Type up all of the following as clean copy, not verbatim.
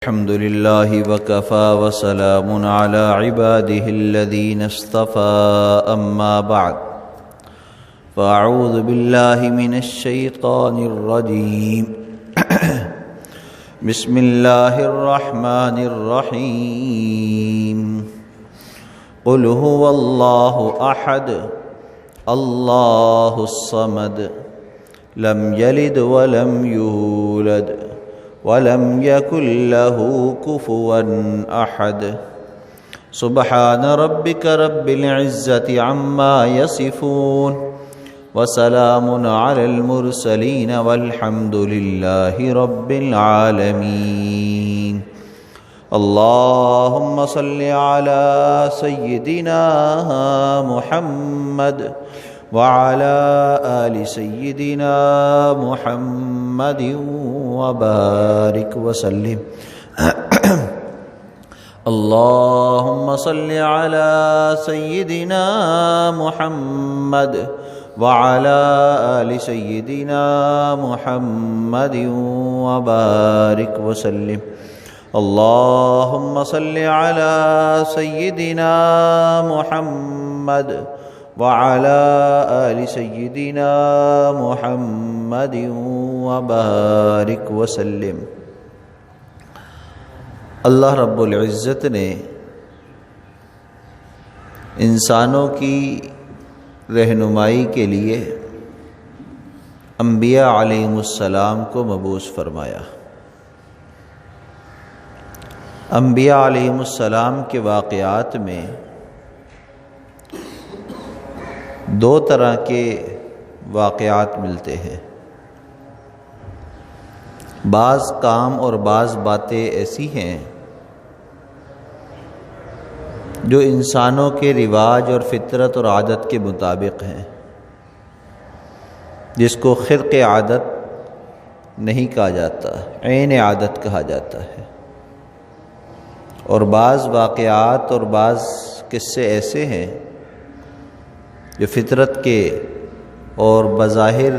الحمد لله وكفى وسلام على عباده الذين اصطفى أما بعد فأعوذ بالله من الشيطان الرجيم بسم الله الرحمن الرحيم قل هو الله أحد الله الصمد لم يلد ولم يولد ولم يكن له كفوا أحد سبحان ربك رب العزة عما يصفون وسلام على المرسلين والحمد لله رب العالمين اللهم صل على سيدنا محمد وعلى آل سيدنا محمد وبارك وسلم اللهم صل على سيدنا محمد وعلى آل سيدنا محمد وبارك وسلم اللهم صل على سيدنا محمد وعلى آل سيدنا محمد وبارك وسلم۔ اللہ رب العزت نے انسانوں کی رہنمائی کے لیے انبیاء علیہم السلام کو مبعوث فرمایا۔ انبیاء علیہم السلام کے واقعات میں دو طرح کے واقعات ملتے ہیں۔ بعض کام اور بعض باتیں ایسی ہیں جو انسانوں کے رواج اور فطرت اور عادت کے مطابق ہیں، جس کو خرق عادت نہیں کہا جاتا، عین عادت کہا جاتا ہے۔ اور بعض واقعات اور بعض قصے ایسے ہیں جو فطرت کے اور بظاہر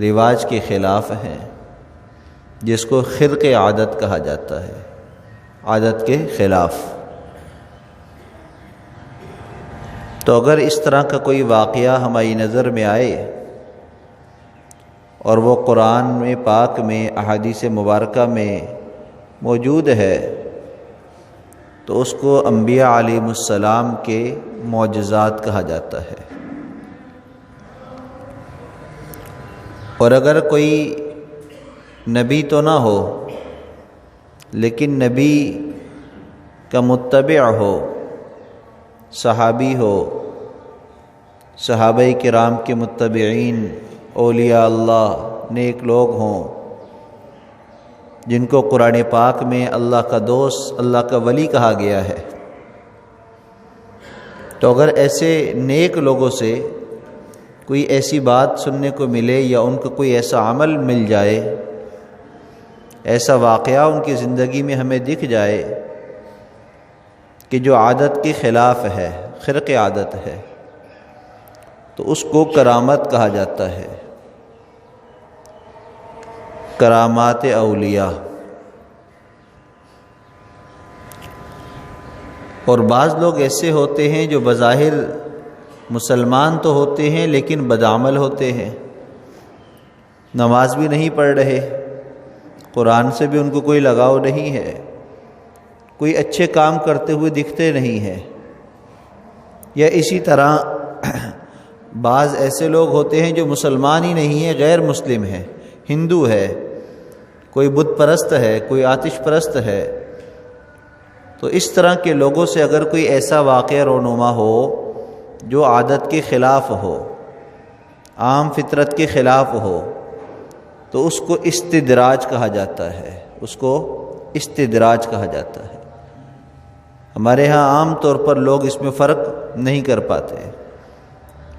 رواج کے خلاف ہیں، جس کو خرق عادت کہا جاتا ہے، عادت کے خلاف۔ تو اگر اس طرح کا کوئی واقعہ ہماری نظر میں آئے اور وہ قرآن میں پاک میں احادیث مبارکہ میں موجود ہے تو اس کو انبیاء علیہم السلام کے معجزات کہا جاتا ہے۔ اور اگر کوئی نبی تو نہ ہو لیکن نبی کا متبع ہو، صحابی ہو، صحابہ کرام کے متبعین، اولیاء اللہ، نیک لوگ ہوں جن کو قرآن پاک میں اللہ کا دوست، اللہ کا ولی کہا گیا ہے، تو اگر ایسے نیک لوگوں سے کوئی ایسی بات سننے کو ملے یا ان کو کوئی ایسا عمل مل جائے، ایسا واقعہ ان کی زندگی میں ہمیں دکھ جائے کہ جو عادت کے خلاف ہے، خرق عادت ہے، تو اس کو کرامت کہا جاتا ہے، کرامات اولیاء۔ اور بعض لوگ ایسے ہوتے ہیں جو بظاہر مسلمان تو ہوتے ہیں لیکن بدعمل ہوتے ہیں، نماز بھی نہیں پڑھ رہے، قرآن سے بھی ان کو کوئی لگاؤ نہیں ہے، کوئی اچھے کام کرتے ہوئے دکھتے نہیں ہیں۔ یا اسی طرح بعض ایسے لوگ ہوتے ہیں جو مسلمان ہی نہیں ہیں، غیر مسلم ہیں، ہندو ہے، کوئی بت پرست ہے، کوئی آتش پرست ہے۔ تو اس طرح کے لوگوں سے اگر کوئی ایسا واقعہ رونما ہو جو عادت کے خلاف ہو، عام فطرت کے خلاف ہو، تو اس کو استدراج کہا جاتا ہے، اس کو استدراج کہا جاتا ہے۔ ہمارے ہاں عام طور پر لوگ اس میں فرق نہیں کر پاتے،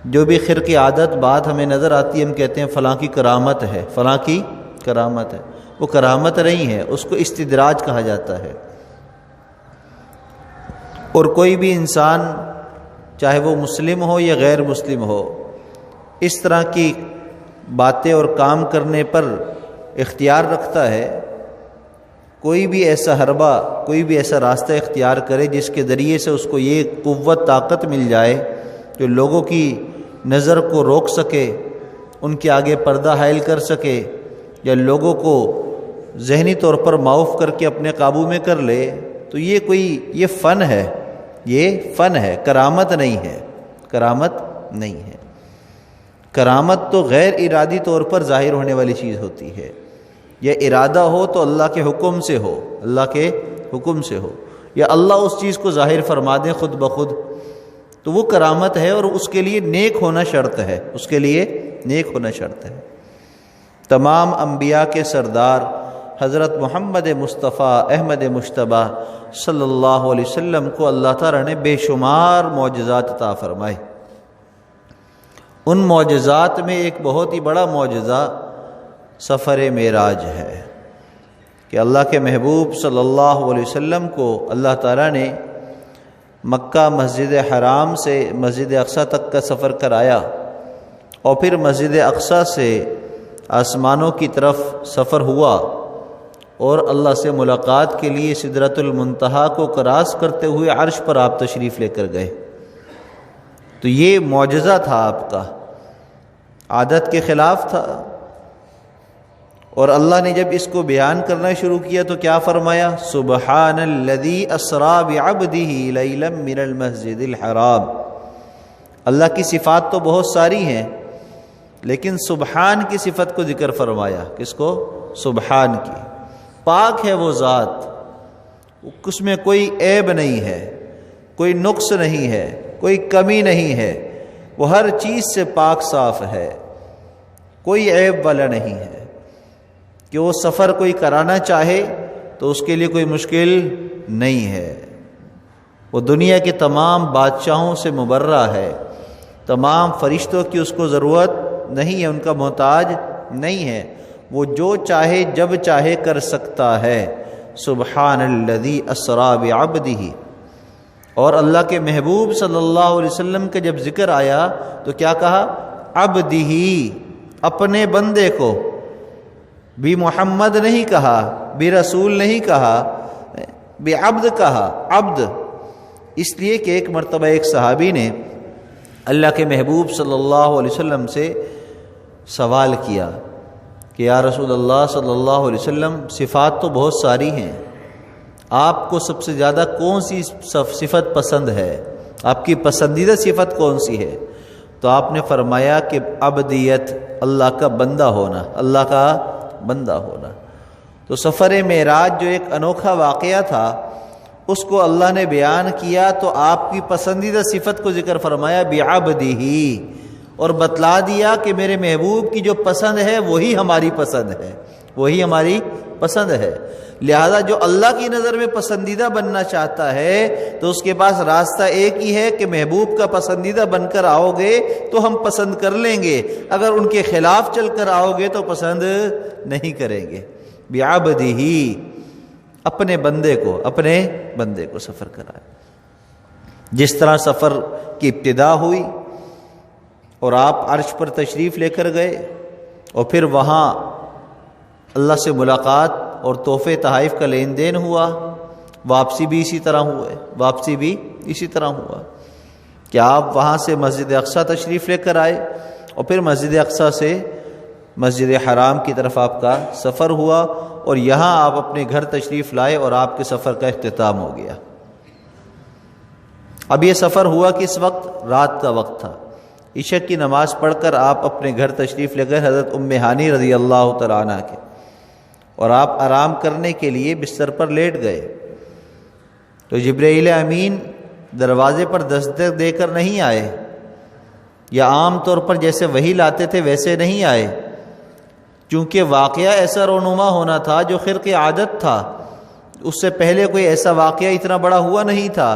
جو بھی خرق عادت بات ہمیں نظر آتی ہے ہم کہتے ہیں فلاں کی کرامت ہے، فلاں کی کرامت ہے، وہ کرامت نہیں ہے، اس کو استدراج کہا جاتا ہے۔ اور کوئی بھی انسان چاہے وہ مسلم ہو یا غیر مسلم ہو، اس طرح کی باتیں اور کام کرنے پر اختیار رکھتا ہے کوئی بھی ایسا حربہ، کوئی بھی ایسا راستہ اختیار کرے جس کے ذریعے سے اس کو یہ قوت طاقت مل جائے جو لوگوں کی نظر کو روک سکے، ان کے آگے پردہ حائل کر سکے، یا لوگوں کو ذہنی طور پر معاف کر کے اپنے قابو میں کر لے، تو یہ فن ہے، یہ فن ہے، کرامت نہیں ہے، کرامت نہیں ہے۔ کرامت تو غیر ارادی طور پر ظاہر ہونے والی چیز ہوتی ہے، یا ارادہ ہو تو اللہ کے حکم سے ہو، اللہ کے حکم سے ہو، یا اللہ اس چیز کو ظاہر فرما دیں خود بخود، تو وہ کرامت ہے، اور اس کے لیے نیک ہونا شرط ہے، اس کے لیے نیک ہونا شرط ہے۔ تمام انبیاء کے سردار حضرت محمد مصطفیٰ احمد مجتبیٰ صلی اللہ علیہ وسلم کو اللہ تعالیٰ نے بے شمار معجزات عطا فرمائے۔ ان معجزات میں ایک بہت ہی بڑا معجزہ سفر معراج ہے کہ اللہ کے محبوب صلی اللہ علیہ وسلم کو اللہ تعالیٰ نے مکہ مسجد حرام سے مسجد اقصیٰ تک کا سفر کرایا، اور پھر مسجد اقصیٰ سے آسمانوں کی طرف سفر ہوا، اور اللہ سے ملاقات کے لیے سدرۃ المنتہا کو کراس کرتے ہوئے عرش پر آپ تشریف لے کر گئے۔ تو یہ معجزہ تھا آپ کا، عادت کے خلاف تھا، اور اللہ نے جب اس کو بیان کرنا شروع کیا تو کیا فرمایا؟ سبحان الذی اسریٰ بعبدہ لیلا من المسجد الحرام۔ اللہ کی صفات تو بہت ساری ہیں، لیکن سبحان کی صفت کو ذکر فرمایا۔ کس کو؟ سبحان کی۔ پاک ہے وہ ذات، اس میں کوئی عیب نہیں ہے، کوئی نقص نہیں ہے، کوئی کمی نہیں ہے، وہ ہر چیز سے پاک صاف ہے، کوئی عیب والا نہیں ہے کہ وہ سفر کوئی کرانا چاہے تو اس کے لیے کوئی مشکل نہیں ہے۔ وہ دنیا کے تمام بادشاہوں سے مبرہ ہے، تمام فرشتوں کی اس کو ضرورت نہیں ہے، ان کا محتاج نہیں ہے، وہ جو چاہے جب چاہے کر سکتا ہے۔ سبحان الذی اسریٰ بعبدہ۔ اور اللہ کے محبوب صلی اللہ علیہ وسلم کا جب ذکر آیا تو کیا کہا؟ عبدہ، اپنے بندے کو، بھی محمد نہیں کہا، بھی رسول نہیں کہا، بھی عبد کہا، عبد۔ اس لیے کہ ایک مرتبہ ایک صحابی نے اللہ کے محبوب صلی اللہ علیہ وسلم سے سوال کیا کہ یا رسول اللہ صلی اللہ علیہ وسلم، صفات تو بہت ساری ہیں، آپ کو سب سے زیادہ کون سی صفت پسند ہے؟ آپ کی پسندیدہ صفت کون سی ہے؟ تو آپ نے فرمایا کہ عبدیت، اللہ کا بندہ ہونا، اللہ کا بندہ ہونا۔ تو سفر معراج جو ایک انوکھا واقعہ تھا، اس کو اللہ نے بیان کیا تو آپ کی پسندیدہ صفت کو ذکر فرمایا بعبدہ، اور بتلا دیا کہ میرے محبوب کی جو پسند ہے وہی ہماری پسند ہے، وہی ہماری پسند ہے۔ لہذا جو اللہ کی نظر میں پسندیدہ بننا چاہتا ہے تو اس کے پاس راستہ ایک ہی ہے کہ محبوب کا پسندیدہ بن کر آؤ گے تو ہم پسند کر لیں گے، اگر ان کے خلاف چل کر آؤ گے تو پسند نہیں کریں گے۔ بعبدہ، اپنے بندے کو سفر کرائے۔ جس طرح سفر کی ابتدا ہوئی اور آپ عرش پر تشریف لے کر گئے، اور پھر وہاں اللہ سے ملاقات اور تحفے تحائف کا لین دین ہوا، واپسی بھی اسی طرح ہوا کہ آپ وہاں سے مسجد اقصیٰ تشریف لے کر آئے، اور پھر مسجد اقصیٰ سے مسجد حرام کی طرف آپ کا سفر ہوا، اور یہاں آپ اپنے گھر تشریف لائے اور آپ کے سفر کا اختتام ہو گیا۔ اب یہ سفر ہوا کس وقت؟ رات کا وقت تھا۔ عشاء کی نماز پڑھ کر آپ اپنے گھر تشریف لے گئے حضرت ام ہانی رضی اللہ تعالیٰ عنہ کے، اور آپ آرام کرنے کے لیے بستر پر لیٹ گئے تو جبرائیل امین دروازے پر دستک دے کر نہیں آئے، یا عام طور پر جیسے وحی لاتے تھے ویسے نہیں آئے، چونکہ واقعہ ایسا رونما ہونا تھا جو خرق عادت تھا، اس سے پہلے کوئی ایسا واقعہ اتنا بڑا ہوا نہیں تھا،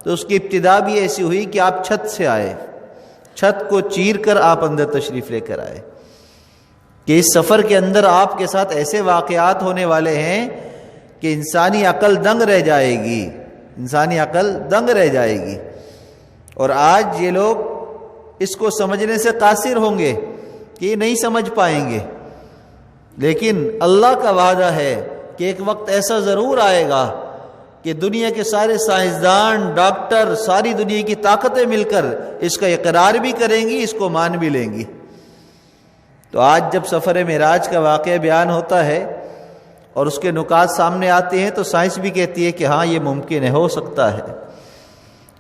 تو اس کی ابتدا بھی ایسی ہوئی کہ آپ چھت سے آئے، چھت کو چیر کر آپ اندر تشریف لے کر آئے کہ اس سفر کے اندر آپ کے ساتھ ایسے واقعات ہونے والے ہیں کہ انسانی عقل دنگ رہ جائے گی، انسانی عقل دنگ رہ جائے گی۔ اور آج یہ لوگ اس کو سمجھنے سے قاصر ہوں گے کہ یہ نہیں سمجھ پائیں گے، لیکن اللہ کا وعدہ ہے کہ ایک وقت ایسا ضرور آئے گا کہ دنیا کے سارے سائنسدان، ڈاکٹر، ساری دنیا کی طاقتیں مل کر اس کا اقرار بھی کریں گی، اس کو مان بھی لیں گی۔ تو آج جب سفر معراج کا واقعہ بیان ہوتا ہے اور اس کے نکات سامنے آتے ہیں تو سائنس بھی کہتی ہے کہ ہاں یہ ممکن ہے، ہو سکتا ہے،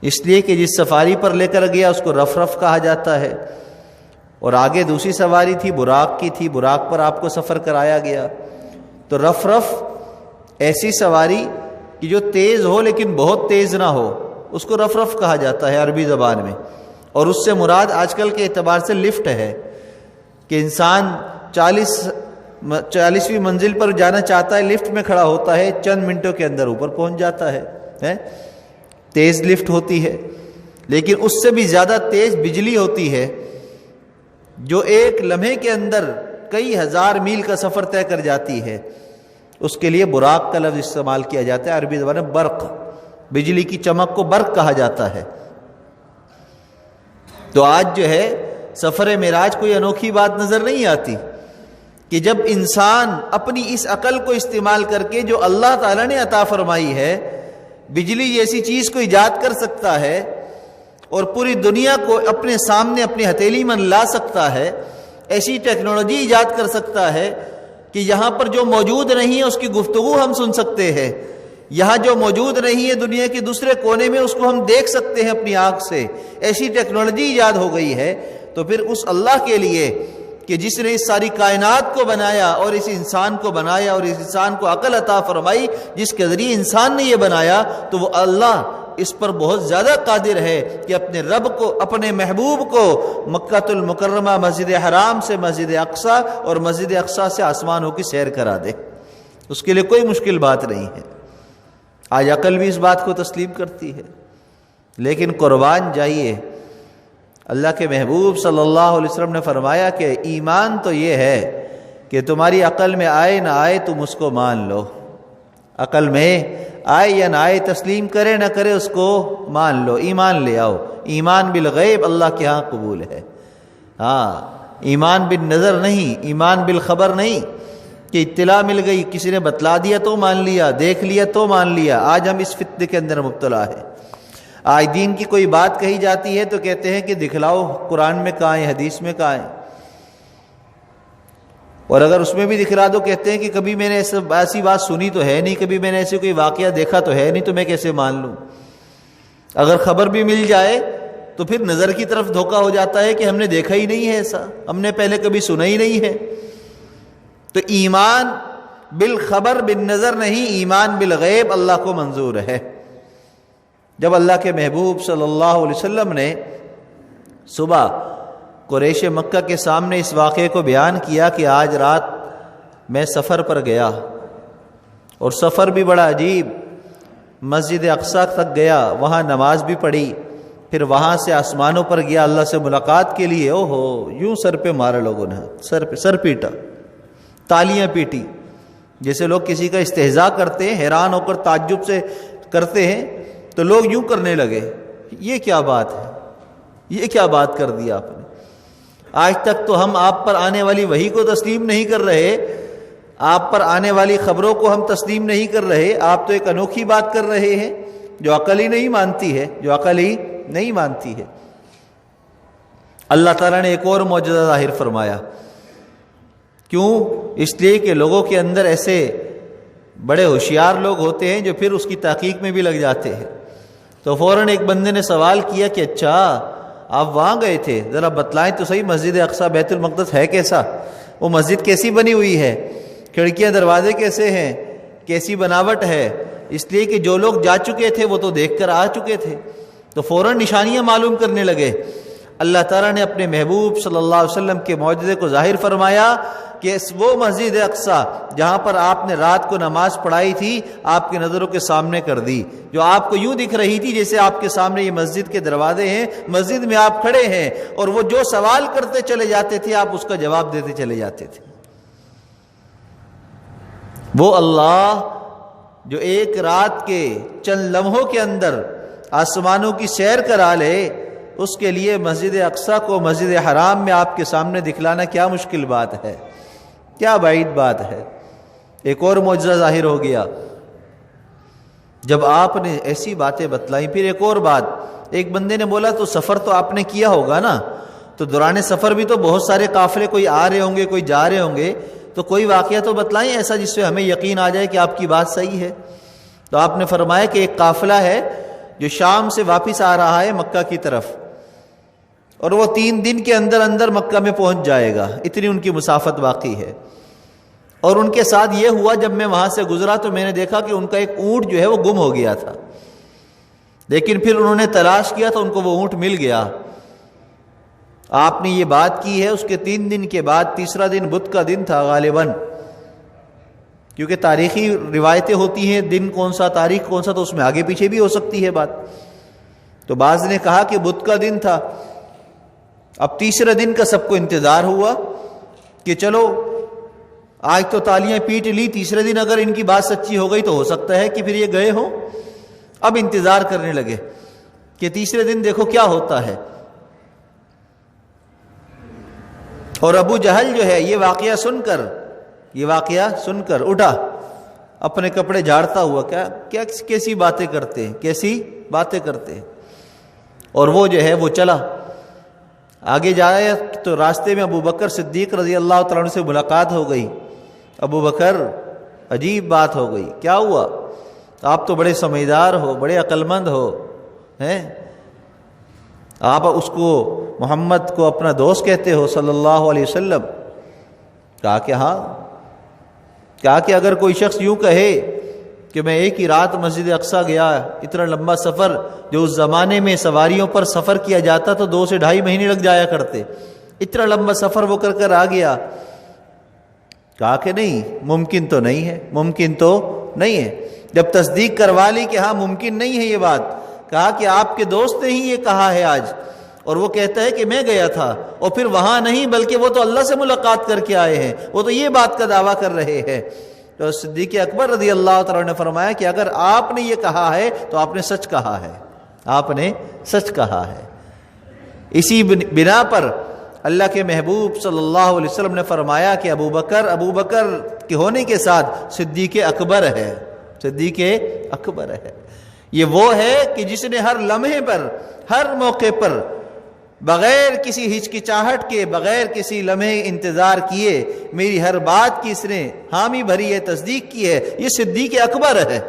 اس لیے کہ جس سفاری پر لے کر گیا اس کو رف رف کہا جاتا ہے، اور آگے دوسری سواری تھی براق کی تھی، براق پر آپ کو سفر کرایا گیا۔ تو رف رف ایسی سواری کہ جو تیز ہو لیکن بہت تیز نہ ہو، اس کو رف رف کہا جاتا ہے عربی زبان میں، اور اس سے مراد آج کل کے اعتبار سے لفٹ ہے کہ انسان 40ویں منزل پر جانا چاہتا ہے، لفٹ میں کھڑا ہوتا ہے، چند منٹوں کے اندر اوپر پہنچ جاتا ہے، تیز لفٹ ہوتی ہے۔ لیکن اس سے بھی زیادہ تیز بجلی ہوتی ہے جو ایک لمحے کے اندر کئی ہزار میل کا سفر طے کر جاتی ہے، اس کے لیے براق کا لفظ استعمال کیا جاتا ہے عربی زبان میں۔ برق، بجلی کی چمک کو برق کہا جاتا ہے۔ تو آج جو ہے سفر معراج کوئی انوکھی بات نظر نہیں آتی کہ جب انسان اپنی اس عقل کو استعمال کر کے جو اللہ تعالیٰ نے عطا فرمائی ہے، بجلی جیسی چیز کو ایجاد کر سکتا ہے اور پوری دنیا کو اپنے سامنے اپنی ہتھیلی میں لا سکتا ہے، ایسی ٹیکنالوجی ایجاد کر سکتا ہے کہ یہاں پر جو موجود نہیں ہے اس کی گفتگو ہم سن سکتے ہیں، یہاں جو موجود نہیں ہے دنیا کے دوسرے کونے میں اس کو ہم دیکھ سکتے ہیں اپنی آنکھ سے، ایسی ٹیکنالوجی ایجاد ہو گئی ہے۔ تو پھر اس اللہ کے لیے کہ جس نے اس ساری کائنات کو بنایا اور اس انسان کو بنایا اور اس انسان کو عقل عطا فرمائی، جس کے ذریعے انسان نے یہ بنایا، تو وہ اللہ اس پر بہت زیادہ قادر ہے کہ اپنے رب کو، اپنے محبوب کو مکہ المکرمہ مسجد حرام سے مسجد اقصی اور مسجد اقصی سے آسمانوں کی سیر کرا دے۔ اس کے لیے کوئی مشکل بات نہیں ہے۔ آج عقل بھی اس بات کو تسلیم کرتی ہے، لیکن قربان جائیے، اللہ کے محبوب صلی اللہ علیہ وسلم نے فرمایا کہ ایمان تو یہ ہے کہ تمہاری عقل میں آئے نہ آئے تم اس کو مان لو، عقل میں آئے یا نہ آئے، تسلیم کرے نہ کرے اس کو مان لو، ایمان لے آؤ۔ ایمان بالغیب اللہ کے ہاں قبول ہے، ہاں، ایمان بالنظر نہیں، ایمان بالخبر نہیں کہ اطلاع مل گئی، کسی نے بتلا دیا تو مان لیا، دیکھ لیا تو مان لیا۔ آج ہم اس فتنے کے اندر مبتلا ہے۔ آج دین کی کوئی بات کہی جاتی ہے تو کہتے ہیں کہ دکھلاؤ قرآن میں کہاں ہے، حدیث میں کہاں ہے، اور اگر اس میں بھی دکھلا دو کہتے ہیں کہ کبھی میں نے ایسی بات سنی تو ہے نہیں، کبھی میں نے ایسے کوئی واقعہ دیکھا تو ہے نہیں، تو میں کیسے مان لوں۔ اگر خبر بھی مل جائے تو پھر نظر کی طرف دھوکا ہو جاتا ہے کہ ہم نے دیکھا ہی نہیں ہے، ایسا ہم نے پہلے کبھی سنا ہی نہیں ہے۔ تو ایمان بالخبر بالنظر نہیں، ایمان بالغیب اللہ کو منظور ہے۔ جب اللہ کے محبوب صلی اللہ علیہ وسلم نے صبح قریش مکہ کے سامنے اس واقعے کو بیان کیا کہ آج رات میں سفر پر گیا، اور سفر بھی بڑا عجیب، مسجد اقصی تک گیا، وہاں نماز بھی پڑھی، پھر وہاں سے آسمانوں پر گیا اللہ سے ملاقات کے لیے۔ او ہو، یوں سر پہ مارا لوگوں نے، سر پیٹا، تالیاں پیٹی، جیسے لوگ کسی کا استہزاء کرتے ہیں، حیران ہو کر تعجب سے کرتے ہیں، تو لوگ یوں کرنے لگے، یہ کیا بات ہے، یہ کیا بات کر دی آپ نے؟ آج تک تو ہم آپ پر آنے والی وحی کو تسلیم نہیں کر رہے، آپ پر آنے والی خبروں کو ہم تسلیم نہیں کر رہے، آپ تو ایک انوکھی بات کر رہے ہیں جو عقل ہی نہیں مانتی ہے، جو عقل ہی نہیں مانتی ہے۔ اللہ تعالیٰ نے ایک اور معجزہ ظاہر فرمایا، کیوں؟ اس لیے کہ لوگوں کے اندر ایسے بڑے ہوشیار لوگ ہوتے ہیں جو پھر اس کی تحقیق میں بھی لگ جاتے ہیں۔ تو فوراً ایک بندے نے سوال کیا کہ اچھا آپ وہاں گئے تھے، ذرا بتلائیں تو صحیح، مسجد اقصی بیت المقدس ہے کیسا؟ وہ مسجد کیسی بنی ہوئی ہے؟ کھڑکیاں دروازے کیسے ہیں؟ کیسی بناوٹ ہے؟ اس لیے کہ جو لوگ جا چکے تھے وہ تو دیکھ کر آ چکے تھے، تو فوراً نشانیاں معلوم کرنے لگے۔ اللہ تعالیٰ نے اپنے محبوب صلی اللہ علیہ وسلم کے معجزے کو ظاہر فرمایا کہ وہ مسجد اقصی جہاں پر آپ نے رات کو نماز پڑھائی تھی آپ کی نظروں کے سامنے کر دی، جو آپ کو یوں دکھ رہی تھی جیسے آپ کے سامنے یہ مسجد کے دروازے ہیں، مسجد میں آپ کھڑے ہیں، اور وہ جو سوال کرتے چلے جاتے تھے آپ اس کا جواب دیتے چلے جاتے تھے۔ وہ اللہ جو ایک رات کے چند لمحوں کے اندر آسمانوں کی سیر کرا لے، اس کے لیے مسجد اقصی کو مسجد حرام میں آپ کے سامنے دکھلانا کیا مشکل بات ہے، کیا بعید بات ہے۔ ایک اور معجزہ ظاہر ہو گیا جب آپ نے ایسی باتیں بتلائیں۔ پھر ایک اور بات، ایک بندے نے بولا تو سفر تو آپ نے کیا ہوگا نا، تو دوران سفر بھی تو بہت سارے قافلے کوئی آ رہے ہوں گے، کوئی جا رہے ہوں گے، تو کوئی واقعہ تو بتلائیں ایسا جس سے ہمیں یقین آ جائے کہ آپ کی بات صحیح ہے۔ تو آپ نے فرمایا کہ ایک قافلہ ہے جو شام سے واپس آ رہا ہے مکہ کی طرف، اور وہ 3 دن کے اندر اندر مکہ میں پہنچ جائے گا، اتنی ان کی مسافت باقی ہے۔ اور ان کے ساتھ یہ ہوا، جب میں وہاں سے گزرا تو میں نے دیکھا کہ ان کا ایک اونٹ جو ہے وہ گم ہو گیا تھا، لیکن پھر انہوں نے تلاش کیا تو ان کو وہ اونٹ مل گیا۔ آپ نے یہ بات کی ہے، اس کے 3 دن کے بعد تیسرا دن بدھ کا دن تھا غالباً، کیونکہ تاریخی روایتیں ہوتی ہیں، دن کون سا تاریخ کون سا، تو اس میں آگے پیچھے بھی ہو سکتی ہے بات۔ تو بعض نے کہا کہ بدھ کا دن تھا۔ اب تیسرے دن کا سب کو انتظار ہوا کہ چلو آج تو تالیاں پیٹ لی، تیسرے دن اگر ان کی بات سچی ہو گئی تو ہو سکتا ہے کہ پھر یہ گئے ہوں۔ اب انتظار کرنے لگے کہ تیسرے دن دیکھو کیا ہوتا ہے۔ اور ابو جہل جو ہے یہ واقعہ سن کر اٹھا، اپنے کپڑے جھاڑتا ہوا، کیسی باتیں کرتے ہیں، اور وہ جو ہے وہ چلا آگے جایا تو راستے میں ابو بکر صدیق رضی اللہ تعالیٰ عنہ سے ملاقات ہو گئی۔ ابو بکر، عجیب بات ہو گئی، کیا ہوا؟ آپ تو بڑے سمجھدار ہو، بڑے عقل مند ہو، ہیں آپ اس کو محمد کو اپنا دوست کہتے ہو صلی اللہ علیہ وسلم؟ کہا کہ ہاں۔ کہا کہ اگر کوئی شخص یوں کہے کہ میں ایک ہی رات مسجد اقصیٰ گیا، اتنا لمبا سفر جو اس زمانے میں سواریوں پر سفر کیا جاتا تو 2 سے 2.5 مہینے لگ جایا کرتے، اتنا لمبا سفر وہ کر آ گیا۔ کہا کہ نہیں، ممکن تو نہیں ہے۔ جب تصدیق کروا لی کہ ہاں ممکن نہیں ہے یہ بات، کہا کہ آپ کے دوست نے ہی یہ کہا ہے آج، اور وہ کہتا ہے کہ میں گیا تھا، اور پھر وہاں نہیں بلکہ وہ تو اللہ سے ملاقات کر کے آئے ہیں، وہ تو یہ بات کا دعویٰ کر رہے ہیں۔ تو صدیق اکبر رضی اللہ تعالیٰ نے فرمایا کہ اگر آپ نے یہ کہا ہے تو آپ نے سچ کہا ہے۔ اسی بنا پر اللہ کے محبوب صلی اللہ علیہ وسلم نے فرمایا کہ ابو بکر کے ہونے کے ساتھ صدیق اکبر ہے۔ یہ وہ ہے کہ جس نے ہر لمحے پر، ہر موقع پر، بغیر کسی ہچکچاہٹ کے، بغیر کسی لمحے انتظار کیے میری ہر بات کی اس نے حامی بھری ہے، تصدیق کی ہے۔ یہ صدیق اکبر ہے۔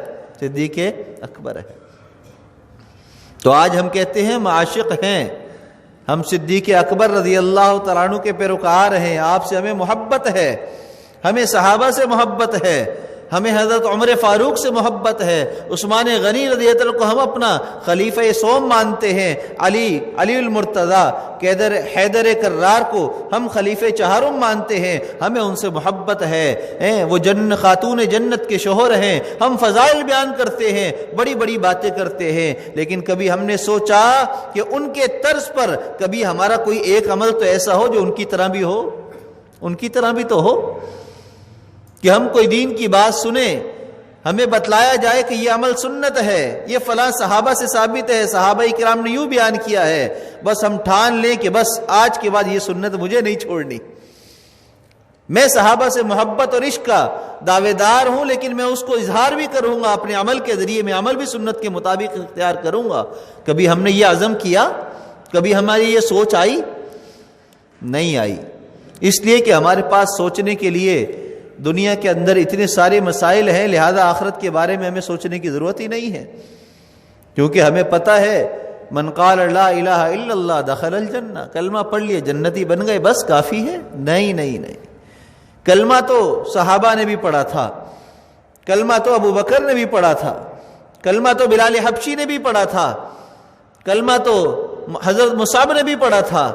تو آج ہم کہتے ہیں معاشق ہیں، ہم صدیق اکبر رضی اللہ تعالیٰ عنہ کے پیروکار ہیں، آپ سے ہمیں محبت ہے، ہمیں صحابہ سے محبت ہے، ہمیں حضرت عمر فاروق سے محبت ہے، عثمان غنی رضی اللہ عنہ کو ہم اپنا خلیفہ سوم مانتے ہیں، علی المرتضی حیدر کرار کو ہم خلیفہ چہارم مانتے ہیں، ہمیں ان سے محبت ہے، وہ خاتون جنت کے شوہر ہیں، ہم فضائل بیان کرتے ہیں، بڑی بڑی باتیں کرتے ہیں، لیکن کبھی ہم نے سوچا کہ ان کے طرز پر کبھی ہمارا کوئی ایک عمل تو ایسا ہو جو ان کی طرح بھی تو ہو، کہ ہم کوئی دین کی بات سنیں، ہمیں بتلایا جائے کہ یہ عمل سنت ہے، یہ فلاں صحابہ سے ثابت ہے، صحابہ کرام نے یوں بیان کیا ہے، بس ہم ٹھان لیں کہ بس آج کے بعد یہ سنت مجھے نہیں چھوڑنی، میں صحابہ سے محبت اور عشق کا دعوے دار ہوں، لیکن میں اس کو اظہار بھی کروں گا اپنے عمل کے ذریعے، میں عمل بھی سنت کے مطابق اختیار کروں گا۔ کبھی ہم نے یہ عزم کیا؟ کبھی ہماری یہ سوچ آئی؟ نہیں آئی، اس لیے کہ ہمارے پاس سوچنے کے لیے دنیا کے اندر اتنے سارے مسائل ہیں، لہذا آخرت کے بارے میں ہمیں سوچنے کی ضرورت ہی نہیں ہے، کیونکہ ہمیں پتہ ہے من قال لا الہ الا اللہ دخل الجنہ، کلمہ پڑھ لیے جنتی بن گئے، بس کافی ہے؟ نہیں، کلمہ تو صحابہ نے بھی پڑھا تھا، کلمہ تو ابو بکر نے بھی پڑھا تھا، کلمہ تو بلال حبشی نے بھی پڑھا تھا، کلمہ تو حضرت مصعب نے بھی پڑھا تھا،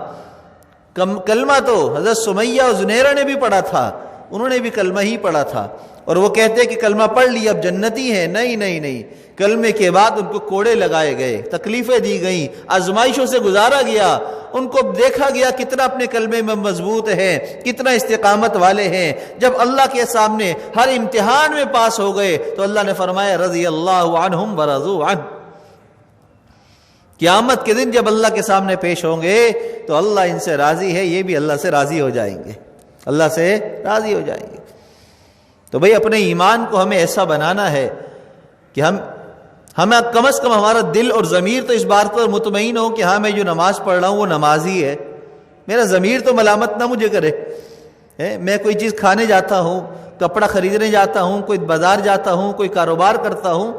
کلمہ تو حضرت سمیہ اور زنیرہ نے بھی پڑھا تھا، انہوں نے بھی کلمہ ہی پڑھا تھا، اور وہ کہتے کہ کلمہ پڑھ لی اب جنتی ہیں۔ نہیں، کلمے کے بعد ان کو کوڑے لگائے گئے، تکلیفیں دی گئیں، آزمائشوں سے گزارا گیا، ان کو دیکھا گیا کتنا اپنے کلمے میں مضبوط ہیں، کتنا استقامت والے ہیں۔ جب اللہ کے سامنے ہر امتحان میں پاس ہو گئے تو اللہ نے فرمایا رضی اللہ عنہم ورضوا عنہ، قیامت کے دن جب اللہ کے سامنے پیش ہوں گے تو اللہ ان سے راضی ہے، یہ بھی اللہ سے راضی ہو جائیں گے، تو بھئی اپنے ایمان کو ہمیں ایسا بنانا ہے کہ ہمیں کم از کم ہمارا دل اور ضمیر تو اس بات پر مطمئن ہو کہ ہاں میں جو نماز پڑھ رہا ہوں وہ نمازی ہے. میرا ضمیر تو ملامت نہ مجھے کرے. میں کوئی چیز کھانے جاتا ہوں, کپڑا خریدنے جاتا ہوں, کوئی بازار جاتا ہوں, کوئی کاروبار کرتا ہوں,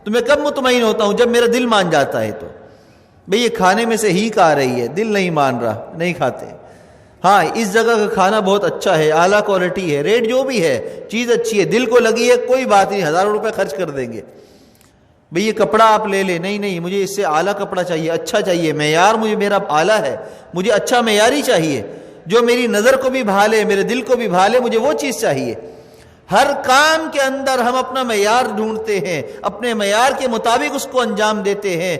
تو میں کب مطمئن ہوتا ہوں؟ جب میرا دل مان جاتا ہے. تو بھئی یہ کھانے میں سے ہیک آ رہی ہے, دل نہیں مان رہا, نہیں کھاتے. ہاں اس جگہ کا کھانا بہت اچھا ہے, اعلیٰ کوالٹی ہے, ریٹ جو بھی ہے, چیز اچھی ہے, دل کو لگی ہے, کوئی بات نہیں, ہزاروں روپے خرچ کر دیں گے. بھئی یہ کپڑا آپ لے لیں, نہیں مجھے اس سے اعلیٰ کپڑا چاہیے, اچھا چاہیے, معیار مجھے میرا اعلیٰ ہے, مجھے اچھا معیاری چاہیے, جو میری نظر کو بھی بھا لے, میرے دل کو بھی بھا لے, مجھے وہ چیز چاہیے. ہر کام کے اندر ہم اپنا معیار ڈھونڈتے ہیں, اپنے معیار کے مطابق اس کو انجام دیتے ہیں.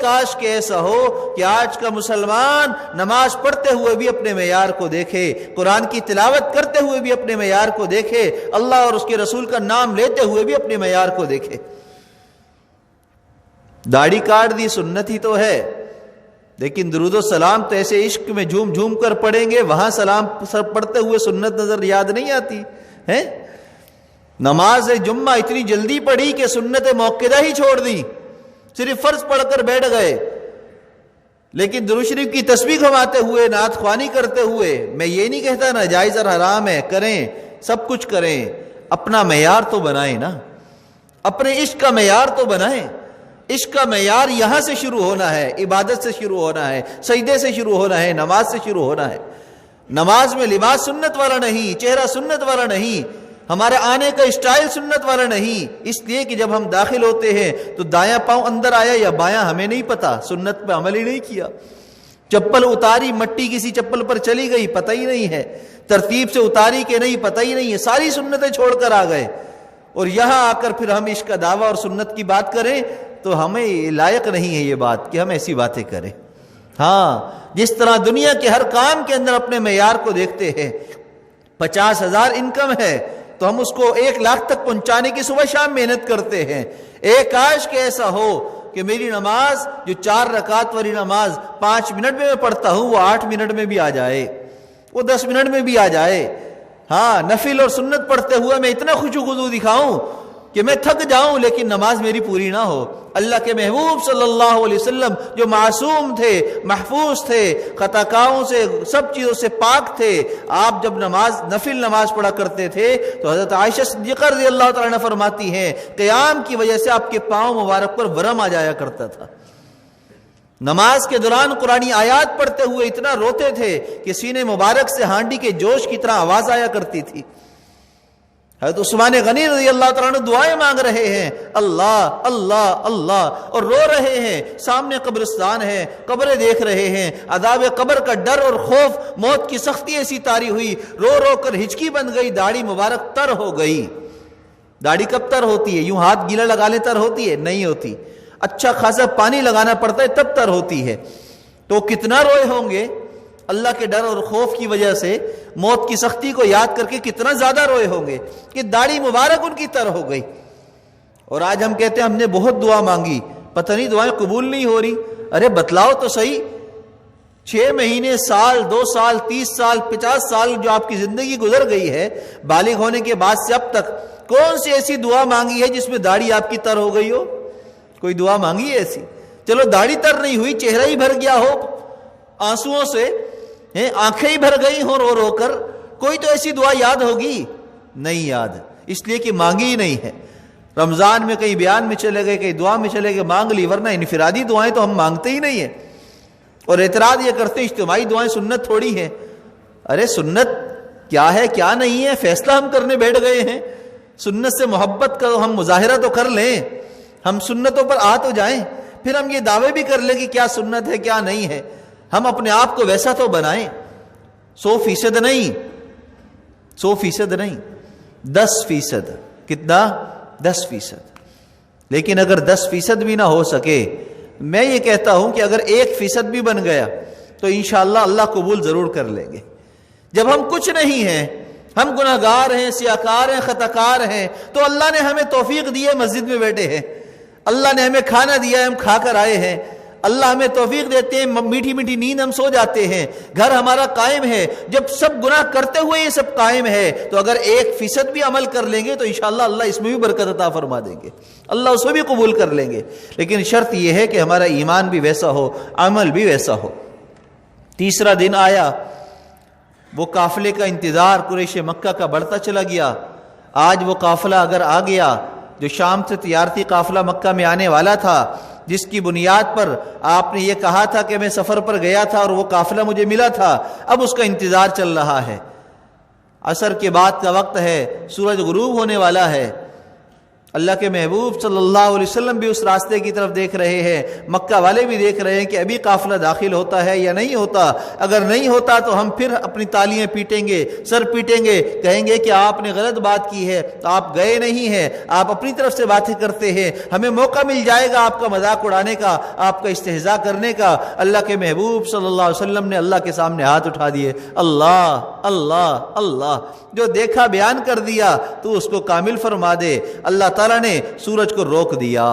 کاش کہ ایسا ہو کہ آج کا مسلمان نماز پڑھتے ہوئے بھی اپنے معیار کو دیکھے, قرآن کی تلاوت کرتے ہوئے بھی اپنے معیار کو دیکھے, اللہ اور اس کے رسول کا نام لیتے ہوئے بھی اپنے معیار کو دیکھے. داڑھی کاٹ دی سنت ہی تو ہے, لیکن درود و سلام تو ایسے عشق میں جھوم جھوم کر پڑھیں گے, وہاں سلام پڑھتے ہوئے سنت نظر یاد نہیں آتی ہے. نماز جمعہ اتنی جلدی پڑھی کہ سنت موقدہ ہی چھوڑ دی, صرف فرض پڑھ کر بیٹھ گئے. لیکن درود شریف کی تسبیح گھماتے ہوئے, نعت خوانی کرتے ہوئے, میں یہ نہیں کہتا ناجائز اور حرام ہے, کریں, سب کچھ کریں, اپنا معیار تو بنائیں نا, اپنے عشق کا معیار تو بنائیں. عشق کا معیار یہاں سے شروع ہونا ہے, عبادت سے شروع ہونا ہے, سجدے سے شروع ہونا ہے, نماز سے شروع ہونا ہے. نماز میں لباس سنت والا نہیں, چہرہ سنت والا نہیں, ہمارے آنے کا اسٹائل سنت والا نہیں. اس لیے کہ جب ہم داخل ہوتے ہیں تو دایاں پاؤں اندر آیا یا بایاں ہمیں نہیں پتا, سنت پہ عمل ہی نہیں کیا. چپل اتاری, مٹی کسی چپل پر چلی گئی, پتہ ہی نہیں ہے, ترتیب سے اتاری کہ نہیں پتہ ہی نہیں ہے, ساری سنتیں چھوڑ کر آ گئے. اور یہاں آ کر پھر ہم عشق کا دعویٰ اور سنت کی بات کریں تو ہمیں لائق نہیں ہے یہ بات کہ ہم ایسی باتیں کریں. ہاں جس طرح دنیا کے ہر کام کے اندر اپنے معیار کو دیکھتے ہیں, 50,000 انکم ہے تو ہم اس کو 1,00,000 تک پہنچانے کی صبح شام محنت کرتے ہیں. کاش کہ ایسا ہو کہ میری نماز جو 4 رکعت والی نماز 5 منٹ میں پڑھتا ہوں وہ 8 منٹ میں بھی آ جائے, وہ 10 منٹ میں بھی آ جائے. ہاں نفل اور سنت پڑھتے ہوئے میں اتنا خشوع خضوع دکھاؤں کہ میں تھک جاؤں لیکن نماز میری پوری نہ ہو. اللہ کے محبوب صلی اللہ علیہ وسلم جو معصوم تھے, محفوظ تھے, خطاکاروں سے, سب چیزوں سے پاک تھے, آپ جب نفل نماز پڑھا کرتے تھے تو حضرت عائشہ صدیقہ رضی اللہ تعالیٰ عنہ فرماتی ہیں قیام کی وجہ سے آپ کے پاؤں مبارک پر ورم آ جایا کرتا تھا. نماز کے دوران قرآنی آیات پڑھتے ہوئے اتنا روتے تھے کہ سینے مبارک سے ہانڈی کے جوش کی طرح آواز آیا کرتی تھی. حضرت عثمان غنی رضی اللہ تعالیٰ عنہ دعائیں مانگ رہے ہیں, اللہ اللہ اللہ, اور رو رہے ہیں, سامنے قبرستان ہے, قبریں دیکھ رہے ہیں, عذاب قبر کا ڈر اور خوف, موت کی سختی ایسی طاری ہوئی, رو رو کر ہچکی بن گئی, داڑھی مبارک تر ہو گئی. داڑھی کب تر ہوتی ہے؟ یوں ہاتھ گیلا لگا لے تر ہوتی ہے؟ نہیں ہوتی, اچھا خاصا پانی لگانا پڑتا ہے تب تر ہوتی ہے. تو کتنا روئے ہوں گے اللہ کے ڈر اور خوف کی وجہ سے, موت کی سختی کو یاد کر کے کتنا زیادہ روئے ہوں گے کہ داڑھی مبارک ان کی تر ہو گئی. اور آج ہم کہتے ہیں ہم نے بہت دعا مانگی, پتہ نہیں دعائیں قبول نہیں ہو رہی. ارے بتلاؤ تو صحیح, 6 مہینے, سال, 2 سال, 30 سال, 50 سال جو آپ کی زندگی گزر گئی ہے بالغ ہونے کے بعد سے اب تک, کون سی ایسی دعا مانگی ہے جس میں داڑھی آپ کی تر ہو گئی ہو؟ کوئی دعا مانگی ہے ایسی؟ چلو داڑھی تر نہیں ہوئی, چہرہ ہی بھر گیا ہو آنسوؤں سے, آنکھیں ہی بھر گئی ہوں رو رو کر, کوئی تو ایسی دعا یاد ہوگی؟ نہیں یاد, اس لیے کہ مانگی ہی نہیں ہے. رمضان میں کہیں بیان میں چلے گئے, کہیں دعا میں چلے گئے, مانگ لی, ورنہ انفرادی دعائیں تو ہم مانگتے ہی نہیں ہیں. اور اعتراض یہ کرتے ہیں اجتماعی دعائیں سنت تھوڑی ہیں. ارے سنت کیا ہے کیا نہیں ہے فیصلہ ہم کرنے بیٹھ گئے ہیں. سنت سے محبت کا ہم مظاہرہ تو کر لیں, ہم سنتوں پر آ تو جائیں, پھر ہم یہ دعوے بھی کر لیں کہ کیا سنت ہے کیا نہیں ہے. ہم اپنے آپ کو ویسا تو بنائیں, 100% نہیں, 100% نہیں, 10%. کتنا؟ 10%. لیکن اگر 10% بھی نہ ہو سکے, میں یہ کہتا ہوں کہ اگر 1% بھی بن گیا تو انشاءاللہ اللہ قبول ضرور کر لیں گے. جب ہم کچھ نہیں ہیں, ہم گناہگار ہیں, سیاکار ہیں, خطاکار ہیں, تو اللہ نے ہمیں توفیق دی ہے, مسجد میں بیٹھے ہیں, اللہ نے ہمیں کھانا دیا ہے, ہم کھا کر آئے ہیں, اللہ ہمیں توفیق دیتے ہیں، میٹھی میٹھی نیند ہم سو جاتے ہیں، گھر ہمارا قائم ہے. جب سب گناہ کرتے ہوئے یہ سب قائم ہے تو اگر 1% بھی عمل کر لیں گے تو انشاءاللہ اللہ اس میں بھی برکت عطا فرما دیں گے، اللہ اس میں بھی قبول کر لیں گے. لیکن شرط یہ ہے کہ ہمارا ایمان بھی ویسا ہو، عمل بھی ویسا ہو. تیسرا دن آیا، وہ قافلے کا انتظار قریش مکہ کا بڑھتا چلا گیا. آج وہ قافلہ اگر آ گیا جو شام سے تجارتی قافلہ مکہ میں آنے والا تھا، جس کی بنیاد پر آپ نے یہ کہا تھا کہ میں سفر پر گیا تھا اور وہ قافلہ مجھے ملا تھا، اب اس کا انتظار چل رہا ہے. عصر کے بعد کا وقت ہے، سورج غروب ہونے والا ہے. اللہ کے محبوب صلی اللہ علیہ وسلم بھی اس راستے کی طرف دیکھ رہے ہیں، مکہ والے بھی دیکھ رہے ہیں کہ ابھی قافلہ داخل ہوتا ہے یا نہیں ہوتا. اگر نہیں ہوتا تو ہم پھر اپنی تالیاں پیٹیں گے، سر پیٹیں گے، کہیں گے کہ آپ نے غلط بات کی ہے، تو آپ گئے نہیں ہیں، آپ اپنی طرف سے باتیں کرتے ہیں، ہمیں موقع مل جائے گا آپ کا مذاق اڑانے کا، آپ کا استہزاء کرنے کا. اللہ کے محبوب صلی اللہ علیہ وسلم نے اللہ کے سامنے ہاتھ اٹھا دیے، اللہ اللہ اللہ، جو دیکھا بیان کر دیا تو اس کو کامل فرما دے. اللہ تعالیٰ نے سورج کو روک دیا،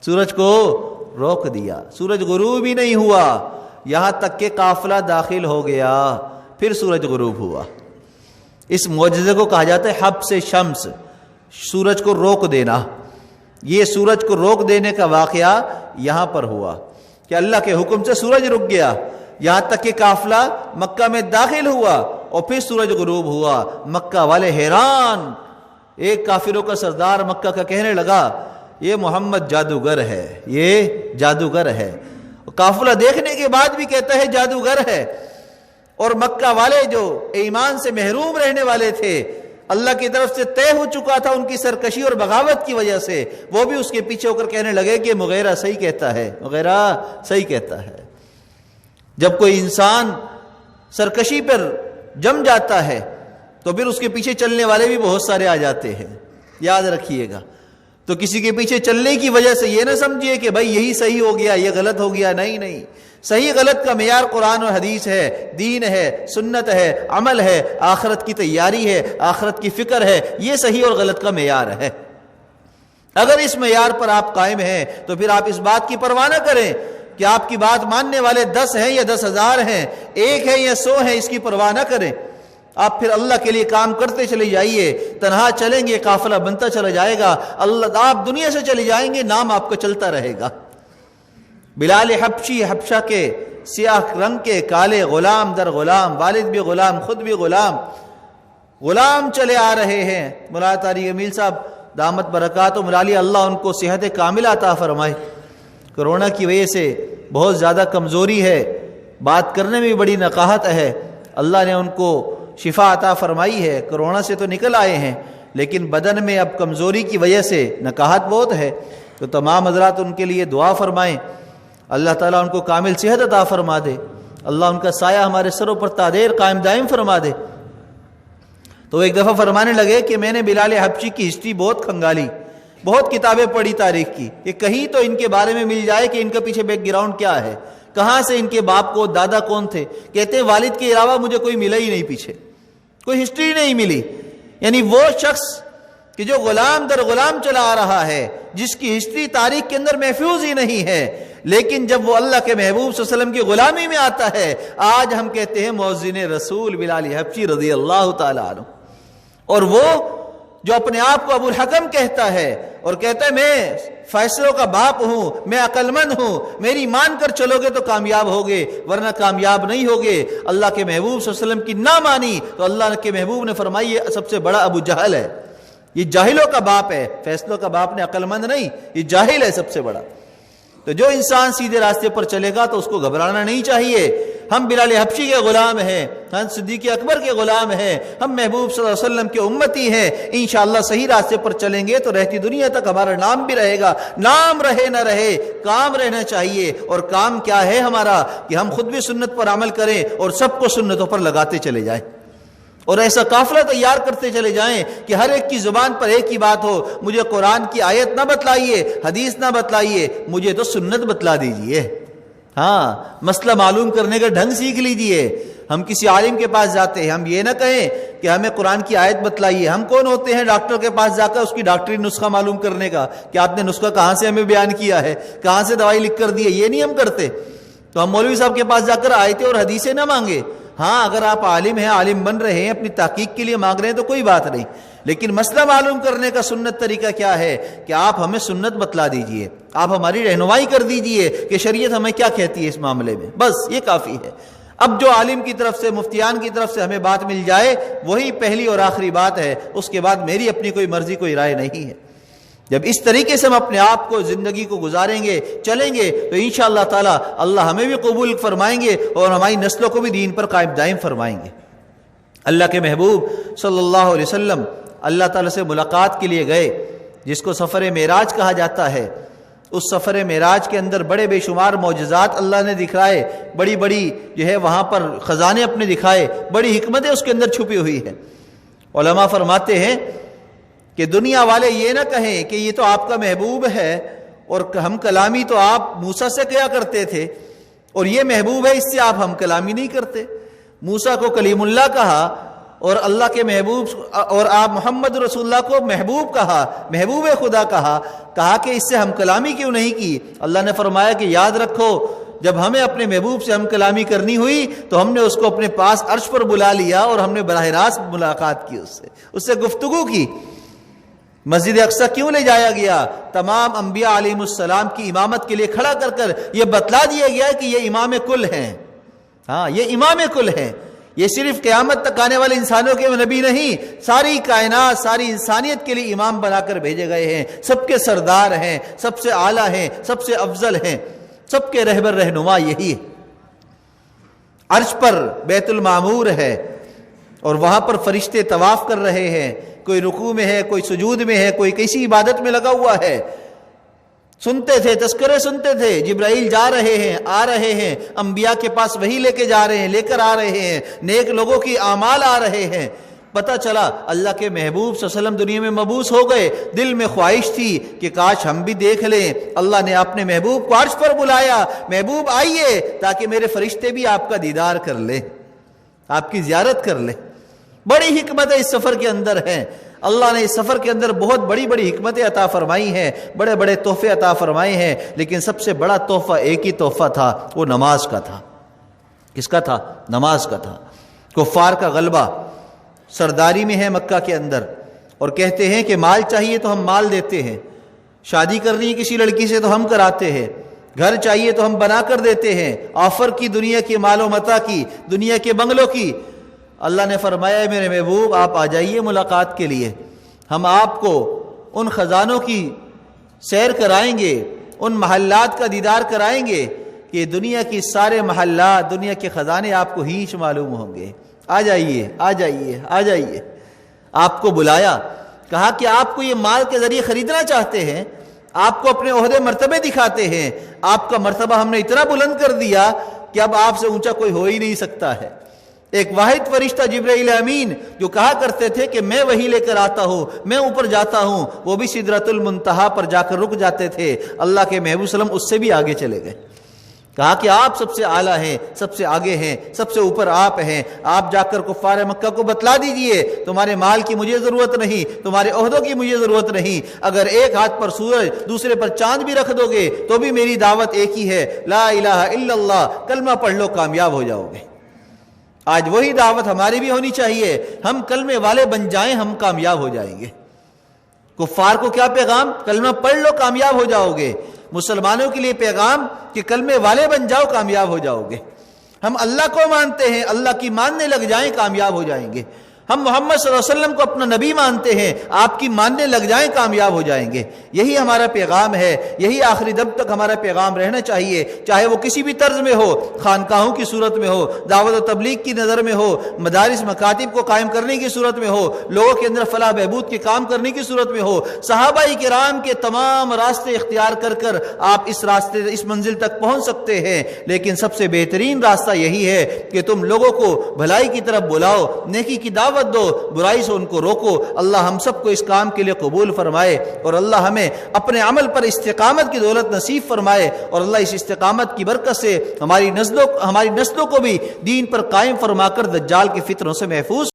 سورج کو روک دیا، سورج غروب ہی نہیں ہوا یہاں تک کہ قافلہ داخل ہو گیا، پھر سورج غروب ہوا. اس معجزے کو کہا جاتا ہے حبس شمس، سورج کو روک دینا. یہ سورج کو روک دینے کا واقعہ یہاں پر ہوا کہ اللہ کے حکم سے سورج رک گیا یہاں تک کہ قافلہ مکہ میں داخل ہوا اور پھر سورج غروب ہوا. مکہ والے حیران. ایک کافروں کا سردار مکہ کا کہنے لگا یہ محمد جادوگر ہے، یہ جادوگر ہے. قافلہ دیکھنے کے بعد بھی کہتا ہے جادوگر ہے. اور مکہ والے جو ایمان سے محروم رہنے والے تھے، اللہ کی طرف سے طے ہو چکا تھا ان کی سرکشی اور بغاوت کی وجہ سے، وہ بھی اس کے پیچھے ہو کر کہنے لگے کہ مغیرہ صحیح کہتا ہے، مغیرہ صحیح کہتا ہے. جب کوئی انسان سرکشی پر جم جاتا ہے تو پھر اس کے پیچھے چلنے والے بھی بہت سارے آ جاتے ہیں، یاد رکھیے گا. تو کسی کے پیچھے چلنے کی وجہ سے یہ نہ سمجھیے کہ بھائی یہی صحیح ہو گیا یہ غلط ہو گیا. نہیں نہیں، صحیح غلط کا معیار قرآن اور حدیث ہے، دین ہے، سنت ہے، عمل ہے، آخرت کی تیاری ہے، آخرت کی فکر ہے. یہ صحیح اور غلط کا معیار ہے. اگر اس معیار پر آپ قائم ہیں تو پھر آپ اس بات کی پرواہ نہ کریں کہ آپ کی بات ماننے والے 10 ہیں یا 10,000 ہیں، 1 ہے یا 100 ہیں، اس کی پرواہ نہ کریں. آپ پھر اللہ کے لیے کام کرتے چلے جائیے. تنہا چلیں گے قافلہ بنتا چلا جائے گا. اللہ، آپ دنیا سے چلے جائیں گے، نام آپ کا چلتا رہے گا. بلال حبشی، حبشہ کے سیاہ رنگ کے کالے غلام در غلام، والد بھی غلام، خود بھی غلام، غلام چلے آ رہے ہیں. مولانا طارق امیل صاحب دامت برکات و ملالی، اللہ ان کو صحت کاملہ عطا فرمائے. کرونا کی وجہ سے بہت زیادہ کمزوری ہے، بات کرنے میں بھی بڑی نقاہت ہے. اللہ نے ان کو شفا عطا فرمائی ہے. کرونا سے تو نکل آئے ہیں لیکن بدن میں اب کمزوری کی وجہ سے نقاہت بہت ہے. تو تمام حضرات ان کے لیے دعا فرمائیں، اللہ تعالیٰ ان کو کامل صحت عطا فرما دے، اللہ ان کا سایہ ہمارے سروں پر تادیر قائم دائم فرما دے. تو ایک دفعہ فرمانے لگے کہ میں نے بلال حبشی کی ہسٹری بہت کھنگالی، بہت کتابیں پڑھی تاریخ کی، کہ کہیں تو ان کے بارے میں مل جائے کہ ان کا پیچھے بیک گراؤنڈ کیا ہے، کہاں سے ان کے باپ کو دادا کون تھے. کہتے ہیں والد کے علاوہ مجھے کوئی ملا ہی نہیں، پیچھے کوئی ہسٹری نہیں ملی. یعنی وہ شخص کہ جو غلام در غلام چلا آ رہا ہے، جس کی ہسٹری تاریخ کے اندر محفوظ ہی نہیں ہے، لیکن جب وہ اللہ کے محبوب صلی اللہ علیہ وسلم کی غلامی میں آتا ہے، آج ہم کہتے ہیں مؤذن رسول بلال حبشی رضی اللہ تعالیٰ عنہ. اور وہ جو اپنے آپ کو ابو الحکم کہتا ہے اور کہتا ہے میں فیصلوں کا باپ ہوں، میں عقل مند ہوں، میری مان کر چلو گے تو کامیاب ہوگے ورنہ کامیاب نہیں ہوگے. اللہ کے محبوب صلی اللہ علیہ وسلم کی نہ مانی تو اللہ کے محبوب نے فرمائی یہ سب سے بڑا ابو جہل ہے، یہ جاہلوں کا باپ ہے، فیصلوں کا باپ نے عقل مند نہیں، یہ جاہل ہے سب سے بڑا. تو جو انسان سیدھے راستے پر چلے گا تو اس کو گھبرانا نہیں چاہیے. ہم بلال حبشی کے غلام ہیں، ہم صدیق اکبر کے غلام ہیں، ہم محبوب صلی اللہ علیہ وسلم کے امتی ہیں. انشاءاللہ صحیح راستے پر چلیں گے تو رہتی دنیا تک ہمارا نام بھی رہے گا. نام رہے نہ رہے، کام رہنا چاہیے. اور کام کیا ہے ہمارا؟ کہ ہم خود بھی سنت پر عمل کریں اور سب کو سنتوں پر لگاتے چلے جائیں، اور ایسا قافلہ تیار کرتے چلے جائیں کہ ہر ایک کی زبان پر ایک ہی بات ہو، مجھے قرآن کی آیت نہ بتلائیے، حدیث نہ بتلائیے، مجھے تو سنت بتلا دیجئے. ہاں، مسئلہ معلوم کرنے کا ڈھنگ سیکھ لیجئے. ہم کسی عالم کے پاس جاتے ہیں، ہم یہ نہ کہیں کہ ہمیں قرآن کی آیت بتلائیے۔ ہم کون ہوتے ہیں ڈاکٹر کے پاس جا کر اس کی ڈاکٹری نسخہ معلوم کرنے کا کہ آپ نے نسخہ کہاں سے ہمیں بیان کیا ہے، کہاں سے دوائی لکھ کر دی ہے؟ یہ نہیں ہم کرتے۔ تو ہم مولوی صاحب کے پاس جا کر آیتیں اور حدیثیں نہ مانگے۔ ہاں اگر آپ عالم ہیں، عالم بن رہے ہیں، اپنی تحقیق کے لیے مانگ رہے ہیں تو کوئی بات نہیں، لیکن مسئلہ معلوم کرنے کا سنت طریقہ کیا ہے کہ آپ ہمیں سنت بتلا دیجئے، آپ ہماری رہنمائی کر دیجئے کہ شریعت ہمیں کیا کہتی ہے اس معاملے میں، بس یہ کافی ہے۔ اب جو عالم کی طرف سے، مفتیان کی طرف سے ہمیں بات مل جائے وہی پہلی اور آخری بات ہے، اس کے بعد میری اپنی کوئی مرضی، کوئی رائے نہیں ہے۔ جب اس طریقے سے ہم اپنے آپ کو، زندگی کو گزاریں گے، چلیں گے تو انشاءاللہ تعالی اللہ ہمیں بھی قبول فرمائیں گے اور ہماری نسلوں کو بھی دین پر قائم دائم فرمائیں گے۔ اللہ کے محبوب صلی اللہ علیہ وسلم اللہ تعالیٰ سے ملاقات کے لیے گئے، جس کو سفر معراج کہا جاتا ہے۔ اس سفر معراج کے اندر بڑے بے شمار معجزات اللہ نے دکھائے، بڑی بڑی جو ہے وہاں پر خزانے اپنے دکھائے، بڑی حکمتیں اس کے اندر چھپی ہوئی ہیں۔ علماء فرماتے ہیں کہ دنیا والے یہ نہ کہیں کہ یہ تو آپ کا محبوب ہے اور ہم کلامی تو آپ موسیٰ سے کیا کرتے تھے اور یہ محبوب ہے اس سے آپ ہم کلامی نہیں کرتے۔ موسیٰ کو کلیم اللہ کہا اور اللہ کے محبوب، اور آپ محمد رسول اللہ کو محبوب کہا، محبوب خدا کہا کہ اس سے ہم کلامی کیوں نہیں کی؟ اللہ نے فرمایا کہ یاد رکھو جب ہمیں اپنے محبوب سے ہم کلامی کرنی ہوئی تو ہم نے اس کو اپنے پاس عرش پر بلا لیا اور ہم نے براہ راست ملاقات کی، اس سے گفتگو کی۔ مسجد اقصیٰ کیوں لے جایا گیا؟ تمام انبیاء علیہ السلام کی امامت کے لیے کھڑا کر کر یہ بتلا دیا گیا کہ یہ امام کل ہیں۔ ہاں یہ امام کل ہیں، یہ صرف قیامت تک آنے والے انسانوں کے نبی نہیں، ساری کائنات، ساری انسانیت کے لیے امام بنا کر بھیجے گئے ہیں، سب کے سردار ہیں، سب سے اعلیٰ ہیں، سب سے افضل ہیں، سب کے رہبر رہنما یہی ہے۔ عرش پر بیت المعمور ہے اور وہاں پر فرشتے طواف کر رہے ہیں، کوئی رکوع میں ہے، کوئی سجود میں ہے، کوئی کسی عبادت میں لگا ہوا ہے۔ سنتے تھے، تذکرے سنتے تھے، جبرائیل جا رہے ہیں، آ رہے ہیں، انبیاء کے پاس وحی لے کے جا رہے ہیں، لے کر آ رہے ہیں، نیک لوگوں کی اعمال آ رہے ہیں۔ پتہ چلا اللہ کے محبوب صلی اللہ علیہ وسلم دنیا میں مبعوث ہو گئے، دل میں خواہش تھی کہ کاش ہم بھی دیکھ لیں۔ اللہ نے اپنے محبوب کو عرش پر بلایا، محبوب آئیے تاکہ میرے فرشتے بھی آپ کا دیدار کر لیں، آپ کی زیارت کر لیں۔ بڑی حکمتیں اس سفر کے اندر ہیں، اللہ نے اس سفر کے اندر بہت بڑی بڑی حکمتیں عطا فرمائی ہیں، بڑے بڑے تحفے عطا فرمائے ہیں، لیکن سب سے بڑا تحفہ ایک ہی تحفہ تھا، وہ نماز کا تھا۔ کس کا تھا؟ نماز کا تھا۔ کفار کا غلبہ، سرداری میں ہے مکہ کے اندر، اور کہتے ہیں کہ مال چاہیے تو ہم مال دیتے ہیں، شادی کرنی ہے کسی لڑکی سے تو ہم کراتے ہیں، گھر چاہیے تو ہم بنا کر دیتے ہیں، آفر کی، دنیا کے مال و متاع کی، دنیا کے بنگلوں کی۔ اللہ نے فرمایا میرے محبوب آپ آ جائیے ملاقات کے لیے، ہم آپ کو ان خزانوں کی سیر کرائیں گے، ان محلات کا دیدار کرائیں گے کہ دنیا کی سارے محلات، دنیا کے خزانے آپ کو ہیچ معلوم ہوں گے۔ آ جائیے، آ جائیے، آ جائیے۔ آپ کو بلایا، کہا کہ آپ کو یہ مال کے ذریعے خریدنا چاہتے ہیں، آپ کو اپنے عہدے مرتبے دکھاتے ہیں، آپ کا مرتبہ ہم نے اتنا بلند کر دیا کہ اب آپ سے اونچا کوئی ہو ہی نہیں سکتا ہے۔ ایک واحد فرشتہ جبرائیل امین جو کہا کرتے تھے کہ میں وہی لے کر آتا ہوں، میں اوپر جاتا ہوں، وہ بھی سدرۃ المنتہا پر جا کر رک جاتے تھے۔ اللہ کے محبوب صلی اللہ علیہ وسلم اس سے بھی آگے چلے گئے، کہا کہ آپ سب سے اعلیٰ ہیں، سب سے آگے ہیں، سب سے اوپر آپ ہیں، آپ جا کر کفار مکہ کو بتلا دیجئے تمہارے مال کی مجھے ضرورت نہیں، تمہارے عہدوں کی مجھے ضرورت نہیں، اگر ایک ہاتھ پر سورج دوسرے پر چاند بھی رکھ دو گے تو بھی میری دعوت ایک ہی ہے، لا الہ الا اللہ، کلمہ پڑھ لو کامیاب ہو جاؤ گے۔ آج وہی دعوت ہماری بھی ہونی چاہیے، ہم کلمے والے بن جائیں، ہم کامیاب ہو جائیں گے۔ کفار کو کیا پیغام؟ کلمہ پڑھ لو کامیاب ہو جاؤ گے۔ مسلمانوں کے لیے پیغام کہ کلمے والے بن جاؤ کامیاب ہو جاؤ گے۔ ہم اللہ کو مانتے ہیں، اللہ کی ماننے لگ جائیں کامیاب ہو جائیں گے۔ ہم محمد صلی اللہ علیہ وسلم کو اپنا نبی مانتے ہیں، آپ کی ماننے لگ جائیں کامیاب ہو جائیں گے۔ یہی ہمارا پیغام ہے، یہی آخری دم تک ہمارا پیغام رہنا چاہیے، چاہے وہ کسی بھی طرز میں ہو، خانقاہوں کی صورت میں ہو، دعوت و تبلیغ کی نظر میں ہو، مدارس مکاتب کو قائم کرنے کی صورت میں ہو، لوگوں کے اندر فلاح بہبود کے کام کرنے کی صورت میں ہو۔ صحابہ کرام کے تمام راستے اختیار کر کر آپ اس منزل تک پہنچ سکتے ہیں، لیکن سب سے بہترین راستہ یہی ہے کہ تم لوگوں کو بھلائی کی طرف بلاؤ، نیکی کی دعوت دعوت دو، برائی سے ان کو روکو۔ اللہ ہم سب کو اس کام کے لیے قبول فرمائے، اور اللہ ہمیں اپنے عمل پر استقامت کی دولت نصیب فرمائے، اور اللہ اس استقامت کی برکت سے ہماری نسلوں کو بھی دین پر قائم فرما کر دجال کی فتنوں سے محفوظ